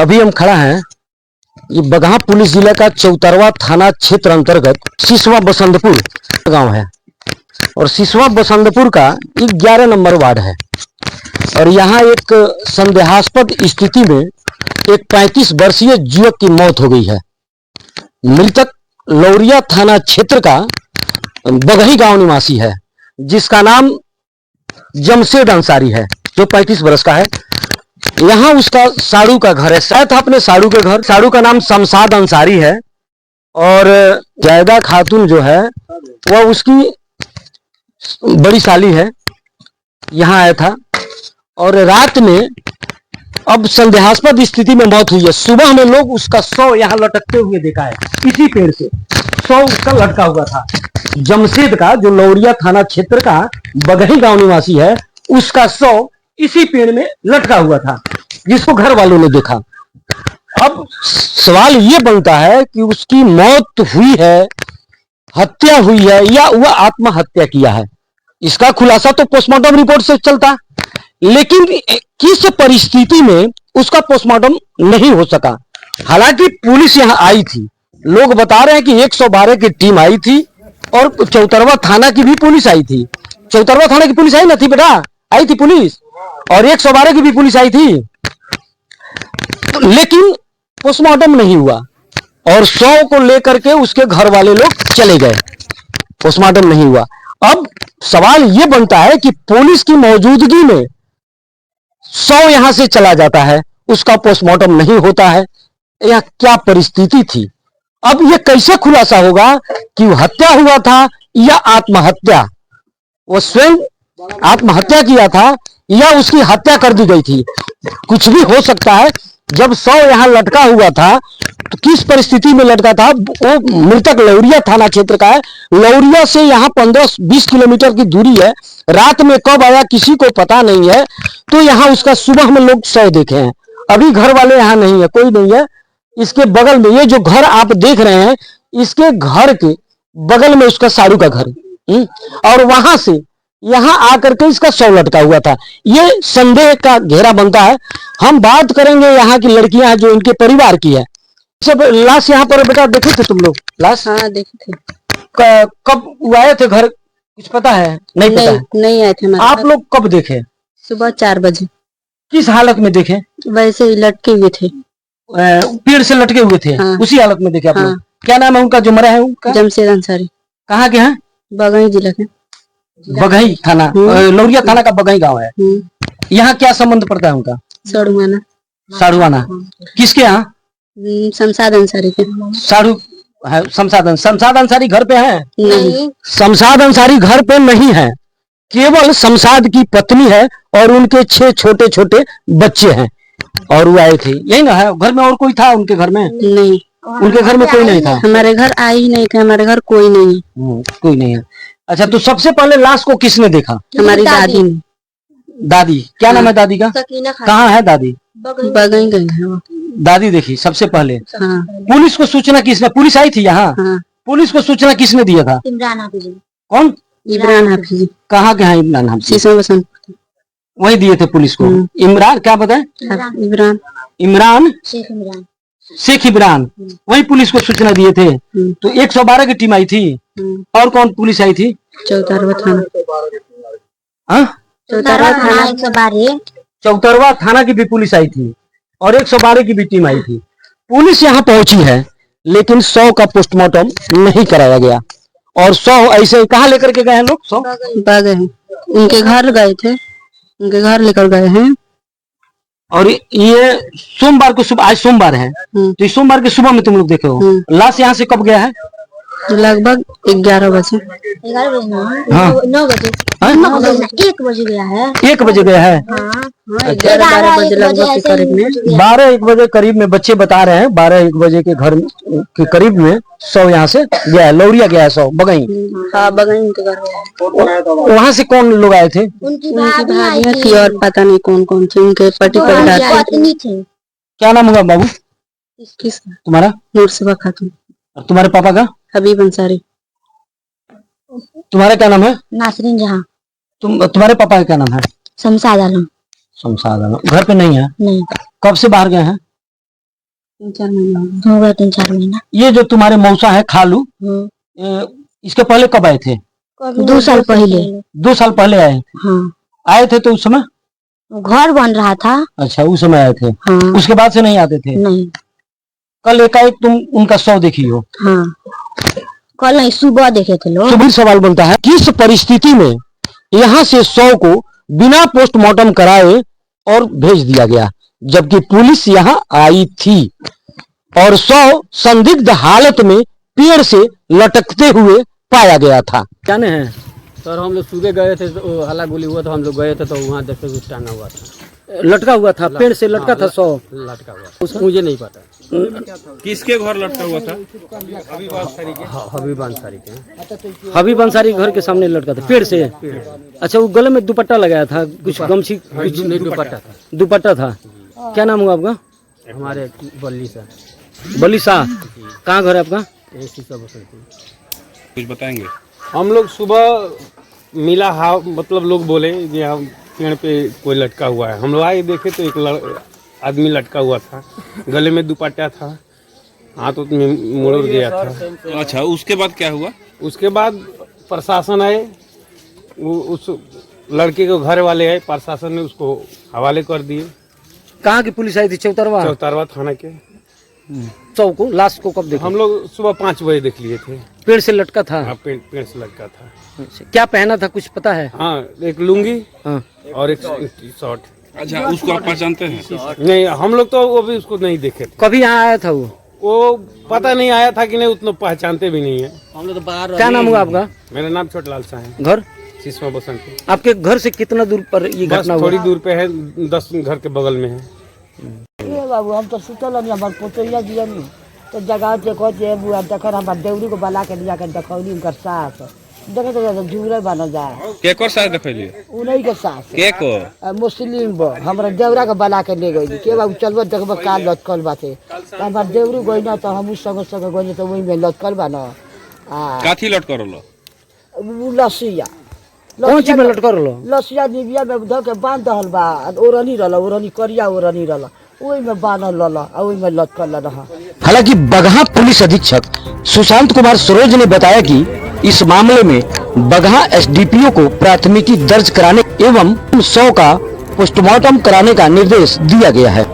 अभी हम खड़ा हैं, ये बगहा पुलिस जिला का चौतरवा थाना क्षेत्र अंतर्गत सिसवा बसंतपुर गांव है और सिसवा बसंतपुर का 11 नंबर वार्ड है। और यहाँ एक संदेहास्पद स्थिति में एक 35 वर्षीय युवक की मौत हो गई है। मृतक लौरिया थाना क्षेत्र का बगही गांव निवासी है, जिसका नाम जमशेद अंसारी है, जो 35 वर्ष का है। यहाँ उसका साड़ू का घर है, शायद अपने साड़ू के घर। साड़ू का नाम शमशाद अंसारी है और जायदा खातून जो है वह उसकी बड़ी साली है। यहाँ आया था और रात में अब संदेहास्पद स्थिति में मौत हुई है। सुबह में लोग उसका शव यहाँ लटकते हुए देखा है, इसी पेड़ से शव उसका लटका हुआ था। जमशेद का, जो लौरिया थाना क्षेत्र का बगही गांव निवासी है, उसका शव इसी पेड़ में लटका हुआ था, जिसको घर वालों ने देखा। अब सवाल ये बनता है कि उसकी मौत हुई है, हत्या हुई है, या वह आत्महत्या किया है। इसका खुलासा तो पोस्टमार्टम रिपोर्ट से चलता, लेकिन किस परिस्थिति में उसका पोस्टमार्टम नहीं हो सका। हालांकि पुलिस यहां आई थी, लोग बता रहे हैं कि 112 की टीम आई थी और चौतरवा थाना की भी पुलिस आई थी। चौतरवा थाना की पुलिस आई ना थी बेटा, आई थी पुलिस, और 112 की भी पुलिस आई थी, लेकिन पोस्टमार्टम नहीं हुआ और शव को लेकर के उसके घर वाले लोग चले गए। पोस्टमार्टम नहीं हुआ। अब सवाल यह बनता है कि पुलिस की मौजूदगी में शव यहां से चला जाता है, उसका पोस्टमार्टम नहीं होता है। यह क्या परिस्थिति थी? अब यह कैसे खुलासा होगा कि हत्या हुआ था या आत्महत्या? वो स्वयं आत्महत्या किया था या उसकी हत्या कर दी गई थी? कुछ भी हो सकता है। जब शव यहां लटका हुआ था तो किस परिस्थिति में लटका था? वो मृतक लौरिया थाना क्षेत्र का है। लौरिया से यहाँ 15-20 किलोमीटर की दूरी है। रात में कब आया किसी को पता नहीं है। तो यहाँ उसका सुबह में लोग शव देखे हैं। अभी घर वाले यहाँ नहीं है, कोई नहीं है। इसके बगल में ये जो घर आप देख रहे हैं, इसके घर के बगल में उसका साड़ू का घर, और वहां से यहां आकर के इसका शव लटका हुआ था। ये संदेह का घेरा बनता है। हम बात करेंगे यहाँ की लड़कियां जो इनके परिवार की है। सब लाश यहाँ पर बेटा देखे थे तुम लोग? लाश हाँ देखे थे। कब वो आए थे घर, कुछ पता है? नहीं पता है? नहीं आए थे। आप लोग कब देखे? सुबह 4 बजे। किस हालत में देखे? वैसे ही लटके हुए थे, पेड़ से लटके हुए थे। हाँ। उसी हालत में देखे आप लोग? क्या नाम है उनका जो मरा है? उनका जमशेद अंसारी। कहाँ के हैं? बगही जिला के, बगही थाना, लौरिया थाना का बगही गांव है। यहाँ क्या संबंध पड़ता है उनका? साड़ुआना। साड़ुआना किसके यहाँ? शमशाद अंसारी के। साड़ू है शमशाद अंसारी घर पे है? नहीं, शमशाद अंसारी घर पे नहीं है। केवल शमशाद की पत्नी है और उनके 6 छोटे छोटे बच्चे हैं। और वो आए थे, यही ना है? घर में और कोई था उनके घर में? नहीं, उनके घर में कोई नहीं था। हमारे घर आए ही नहीं थे। हमारे घर कोई नहीं है। कोई नहीं है। अच्छा, तो सबसे पहले लाश को किसने देखा? हमारी दादी ने। दादी? क्या नाम है दादी का? कहाँ है दादी? बगही गई है दादी देखी सबसे पहले। हाँ। पुलिस को सूचना किसने? पुलिस आई थी यहाँ? हाँ। पुलिस को सूचना किसने दिया था? इमरान हाफिज। कौन? इमरान हाफिज। कहाँ के हैं इमरान हाफिज? सिसवा बसंतपुर। वही दिए थे पुलिस को। इमरान क्या बताए? इमरान शेख इमरान, वही पुलिस को सूचना दिए थे। तो 112 की टीम आई थी। और कौन पुलिस आई थी? चौतरवा थाना। चौतरवा थाना की भी पुलिस आई थी और 112 की भी टीम आई थी। पुलिस यहाँ पहुंची है, लेकिन शव का पोस्टमार्टम नहीं कराया गया। और शव ऐसे कहाँ लेकर के गए हैं लोग? शव बगही उनके घर गए थे, उनके घर लेकर गए हैं। और ये सोमवार को सुबह, आज सोमवार है, तो इस सोमवार के सुबह में तुम लोग देखे हो। लाश यहाँ से कब गया है? लगभग 11 बजे। 9 बजे। 1 बजे गया है। 1 बजे गया है। 11-12 बजे लगभग के करीब में। 12-1 बजे करीब में बच्चे बता रहे हैं। 12-1 बजे के घर के करीब में शव यहाँ से गया है। लौरिया गया है शव बगही। हाँ, बगही उनके घर। वहाँ से कौन लोग आए थे? उनकी भाभी थी और पता नहीं कौन कौन थे। उनके पति परिवार थे। क्या नाम हुआ बाबू किसका? तुम्हारा? नूरसबा खातून। और तुम्हारे पापा का? हबीब अंसारी। तुम्हारा क्या नाम है? नासरीन जहां। तुम्हारे पापा का क्या नाम है? शमशाद आलम। शमशाद आलम। घर पे नहीं है? नहीं। कब से बाहर गए हैं? 3-4 महीना हो गया 3-4 महीना। ये जो तुम्हारे मौसा है खालू, इसके पहले कब आए थे? 2 साल पहले। 2 साल पहले आए थे। हाँ, आए थे तो उस समय? घर बन रहा था। अच्छा, उस समय आए थे। हाँ, उसके बाद से नहीं आते थे? नहीं। कल एकाएक तुम उनका शव देखी हो? हाँ, कल नहीं, सुबह देखे थे लोग। तो फिर सवाल बनता है, किस परिस्थिति में यहाँ से शव को बिना पोस्टमार्टम कराए और भेज दिया गया, जबकि पुलिस यहाँ आई थी और शव संदिग्ध हालत में पेड़ से लटकते हुए पाया गया था। जाने हैं सर, हम लोग सुबह गए थे तो हल्ला गुली हुआ था, हम लोग गए थे तो वहाँ देखे कुछ टांगा हुआ था, लटका हुआ था, पेड़ से लटका था शव। लटका हुआ था, मुझे नहीं पता किसके घर लटका हुआ था? हबीब अंसारी के। हबीब अंसारी घर के सामने लटका था पेड़ से। अच्छा, वो गले में दुपट्टा लगाया था, कुछ गमछी, कुछ नहीं, दुपट्टा था। दुपट्टा था। क्या नाम हुआ आपका? हमारे बल्ली से। बली शाह। कहाँ घर है आपका? कुछ बताएंगे? हम लोग सुबह मिला, मतलब लोग बोले कि हम पेड़ पे कोई लटका हुआ है। हम लोग आए देखे तो एक आदमी लटका हुआ था, गले में दुपट्टा था, हाथ में मुड़ गया था। अच्छा, उसके बाद क्या हुआ? उसके बाद प्रशासन आए, उस लड़के के घर वाले आए, प्रशासन ने उसको हवाले कर दिए। कहाँ की पुलिस आई थी? चौतरवा? चौतारवा थाना के। शव को, लाश को कब देखा? हम लोग सुबह 5 बजे देख लिए थे। पेड़ से लटका था? हाँ, पेड़ से लटका था। अच्छा, क्या पहना था, कुछ पता है? हाँ, एक लुंगी हाँ। और एक शर्ट। अच्छा, उसको आप पहचानते हैं? नहीं, हम लोग तो अभी उसको नहीं देखे थे। कभी यहाँ आया था वो पता नहीं आया था कि नहीं, उतना पहचानते भी नहीं है। हम लोग तो बाहर। क्या नाम हुआ आपका? मेरा नाम छोटलाल शाह है। घर? सिसवा बसंत। आपके घर से कितना दूर पर ये बस घटना हुआ? थोड़ी दूर पे है, 10 घर के बगल में है। ए बाबू, हम तो सुतल नहीं, हमारे पोतैया दियनी तो जगह देखो जे बुआ देखर हमार देवरी को बला के लिया के देखौली उनकर सास देखे तो जुरे बन जाए। केकर साथ देखलिए? उन्हीं के सास के को? मुस्लिम बो हमरा देवरा के बला के ले गई के बाबू चलबो देखबो का लटकल बाटे। हमार देवरी गई ना तो हम संग संग गई तो वही में लटकल बा ना। काथी लट करलो? लसिया कौन चीज में लटकर लो? लसिया निबिया में धो के बांध दहल बा, ओरनी रहल, ओरनी करिया ओरनी रहल, वही में बांधल रहल, वही में लटकल रहा। हालांकि बगहा पुलिस अधीक्षक सुशांत कुमार सरोज ने बताया कि इस मामले में बगहा एसडीपीओ को प्राथमिकी दर्ज कराने एवं शव का पोस्टमार्टम कराने का निर्देश दिया गया है।